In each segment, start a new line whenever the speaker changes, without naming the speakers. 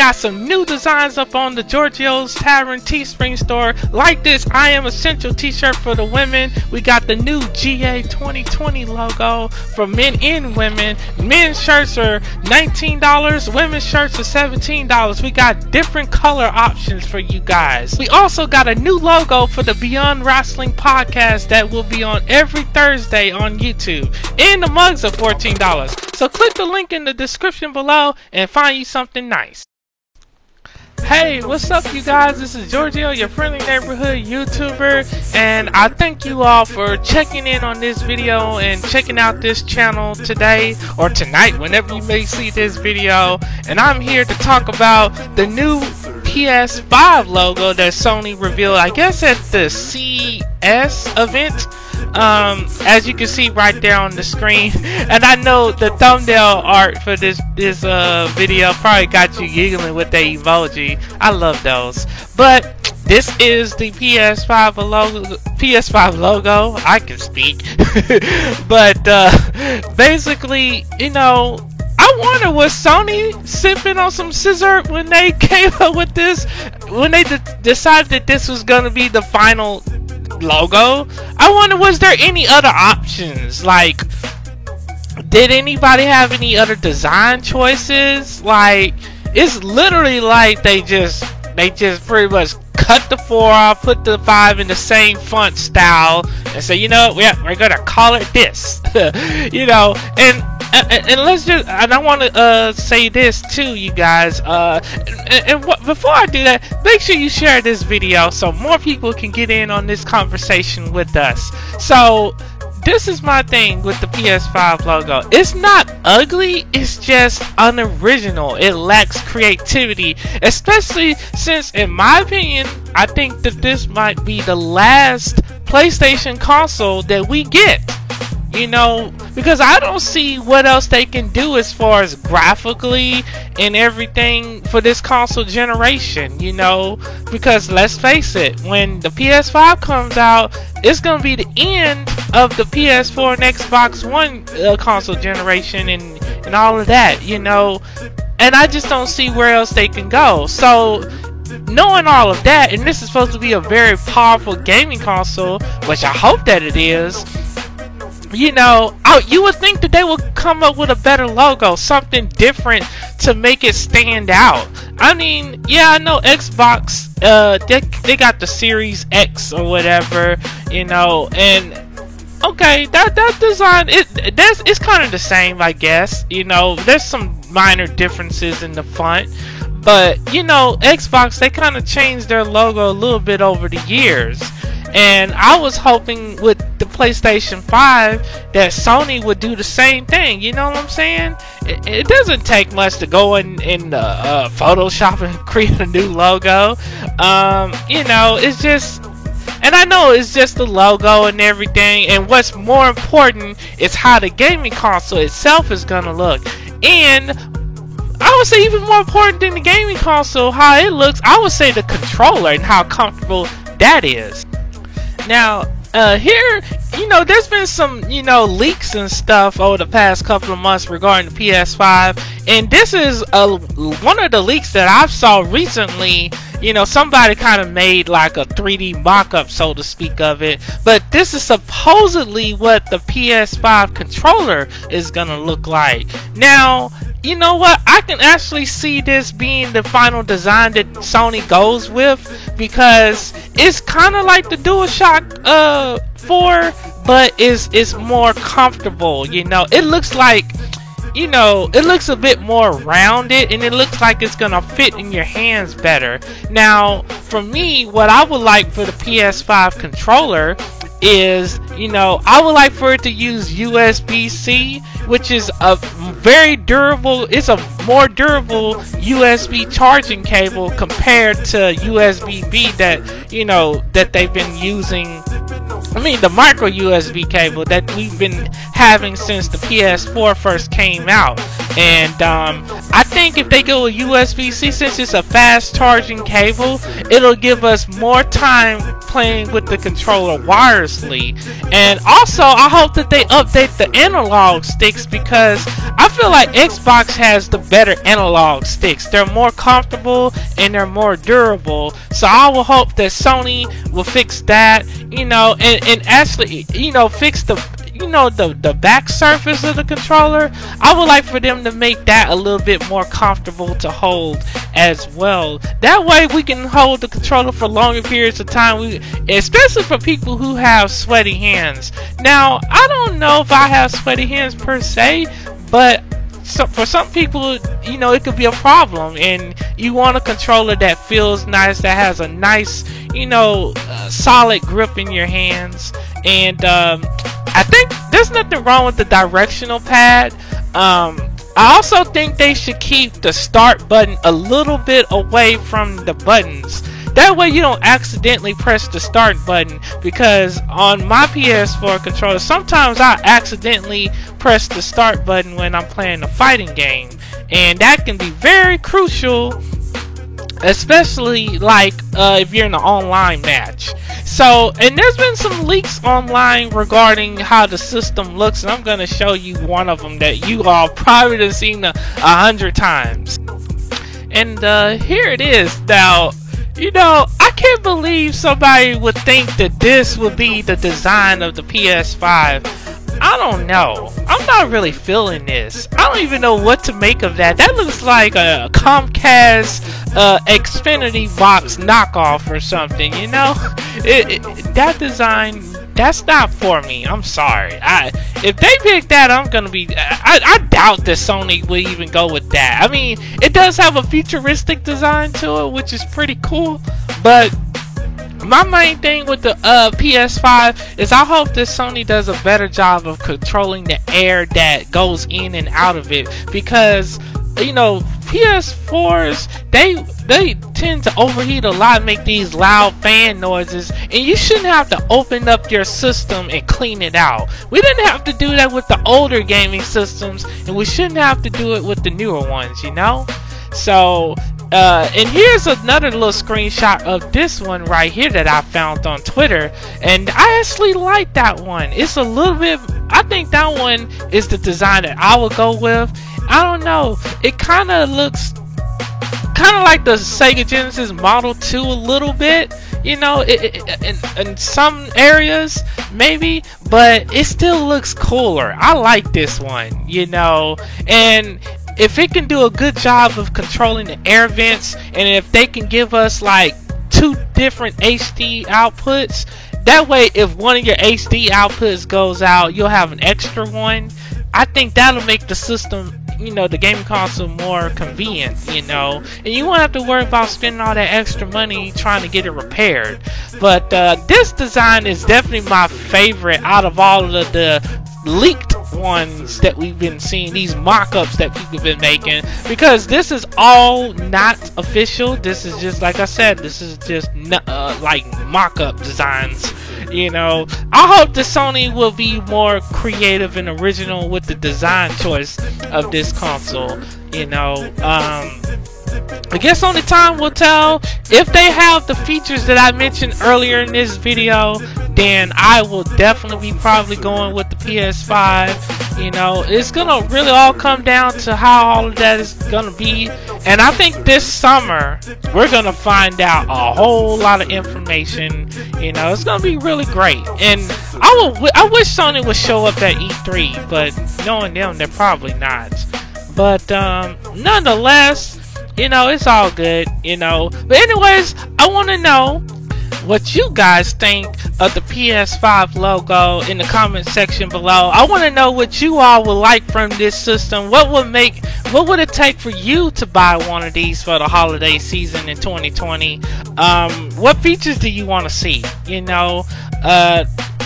got some new designs up on the Giorgio's Tavern Teespring store, like this I Am Essential t-shirt for the women. We got the new GA 2020 logo for men and women. Men's shirts are $19, women's shirts are $17. We got different color options for you guys. We also got a new logo for the Beyond Wrestling podcast that will be on every Thursday on YouTube, and the mugs are $14. So click the link in the description below and find you something nice. Hey, what's up you guys? This is Giorgio, your friendly neighborhood YouTuber, and I thank you all for checking in on this video and checking out this channel today or tonight, whenever you may see this video. And I'm here to talk about the new PS5 logo that Sony revealed, I guess at the CES event. As you can see right there on the screen, and I know the thumbnail art for this video probably got you giggling with the emoji. I love those. But this is the PS5 logo. I can speak. But basically, you know, I wonder, was Sony sipping on some scissor when they came up with this, when they decided that this was gonna be the final logo? I wonder, was there any other options? Like, did anybody have any other design choices? Like, it's literally like they just pretty much cut the 4 off, put the 5 in the same font style, and say, you know, we're gonna call it this. You know, and let's just, and I want to say this too, you guys, before I do that, make sure you share this video so more people can get in on this conversation with us. So this is my thing with the PS5 logo. It's not ugly, it's just unoriginal. It lacks creativity, especially since, in my opinion, I think that this might be the last PlayStation console that we get. You know, because I don't see what else they can do as far as graphically and everything for this console generation, you know, because let's face it, when the PS5 comes out, it's going to be the end of the PS4 and Xbox One console generation and all of that, you know, and I just don't see where else they can go. So knowing all of that, and this is supposed to be a very powerful gaming console, which I hope that it is, you know, you would think that they would come up with a better logo, something different to make it stand out. I mean, yeah, I know Xbox, they got the Series X or whatever, you know, and okay, that design, it's kind of the same, I guess. You know, there's some minor differences in the font, but you know, Xbox, they kind of changed their logo a little bit over the years. And I was hoping with the PlayStation 5 that Sony would do the same thing. You know what I'm saying? It doesn't take much to go in Photoshop and create a new logo. You know, it's just, and I know it's just the logo and everything. And what's more important is how the gaming console itself is gonna look. And I would say even more important than the gaming console, how it looks, I would say the controller and how comfortable that is. Now, here, you know, there's been some, you know, leaks and stuff over the past couple of months regarding the PS5, and this is one of the leaks that I've saw recently. You know, somebody kind of made like a 3D mock-up, so to speak, of it, but this is supposedly what the PS5 controller is gonna look like. Now, you know what, I can actually see this being the final design that Sony goes with, because it's kind of like the DualShock 4, but it's more comfortable. You know, it looks like, you know, it looks a bit more rounded, and it looks like it's gonna fit in your hands better. Now, for me, what I would like for the PS5 controller is, you know, I would like for it to use USB-C, which is a very durable, it's a more durable USB charging cable compared to USB-B that, you know, that they've been using. I mean, the micro USB cable that we've been having since the PS4 first came out. And I think if they go with USB-C, since it's a fast charging cable, it'll give us more time playing with the controller wirelessly. And also, I hope that they update the analog sticks, because I feel like Xbox has the better analog sticks. They're more comfortable and they're more durable. So I will hope that Sony will fix that, and actually, fix the back surface of the controller. I would like for them to make that a little bit more comfortable to hold as well. That way we can hold the controller for longer periods of time, especially for people who have sweaty hands. Now, I don't know if I have sweaty hands per se, but for some people, it could be a problem, and you want a controller that feels nice, that has a nice, solid grip in your hands. And I think there's nothing wrong with the directional pad. I also think they should keep the start button a little bit away from the buttons. That way you don't accidentally press the start button, because on my PS4 controller, sometimes I accidentally press the start button when I'm playing a fighting game. And that can be very crucial, especially if you're in an online match. So, and there's been some leaks online regarding how the system looks, and I'm going to show you one of them that you all probably have seen 100 times. And here it is. Now, I can't believe somebody would think that this would be the design of the PS5. I don't know. I'm not really feeling this. I don't even know what to make of that. That looks like a Comcast Xfinity box knockoff or something, that design, that's not for me. I'm sorry. If they pick that, I'm gonna be. I doubt that Sony will even go with that. I mean, it does have a futuristic design to it, which is pretty cool. But my main thing with the PS5 is I hope that Sony does a better job of controlling the air that goes in and out of it, because PS4s, they tend to overheat a lot, make these loud fan noises, and you shouldn't have to open up your system and clean it out. We didn't have to do that with the older gaming systems, and we shouldn't have to do it with the newer ones, So, and here's another little screenshot of this one right here that I found on Twitter, and I actually like that one. It's a little bit, I think that one is the design that I would go with. I don't know, it kind of looks kind of like the Sega Genesis Model 2 a little bit, in some areas maybe, but it still looks cooler. I like this one, and if it can do a good job of controlling the air vents, and if they can give us like 2 different HD outputs, that way if one of your HD outputs goes out, you'll have an extra one. I think that'll make the system, the gaming console more convenient, and you won't have to worry about spending all that extra money trying to get it repaired. But this design is definitely my favorite out of all of the leaked ones that we've been seeing, these mock-ups that people have been making, because this is all not official. This is just, like I said, this is just like mock-up designs. I hope that Sony will be more creative and original with the design choice of this console. I guess only time will tell. If they have the features that I mentioned earlier in this video, then I will definitely be probably going with the PS5. It's gonna really all come down to how all of that is gonna be, and I think this summer we're gonna find out a whole lot of information. It's gonna be really great, and I wish Sony would show up at E3, but knowing them, they're probably not. But nonetheless, it's all good, But anyways, I want to know what you guys think of the PS5 logo in the comment section below. I want to know what you all would like from this system. What would it take for you to buy one of these for the holiday season in 2020? What features do you want to see?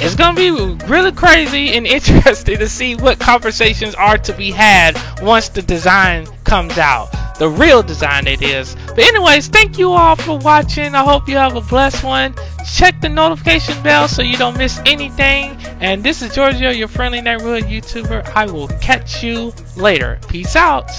It's gonna be really crazy and interesting to see what conversations are to be had once the design comes out. the real design it is. But anyways, thank you all for watching. I hope you have a blessed one. Check the notification bell so you don't miss anything. And this is Giorgio, your friendly neighborhood YouTuber. I will catch you later. Peace out.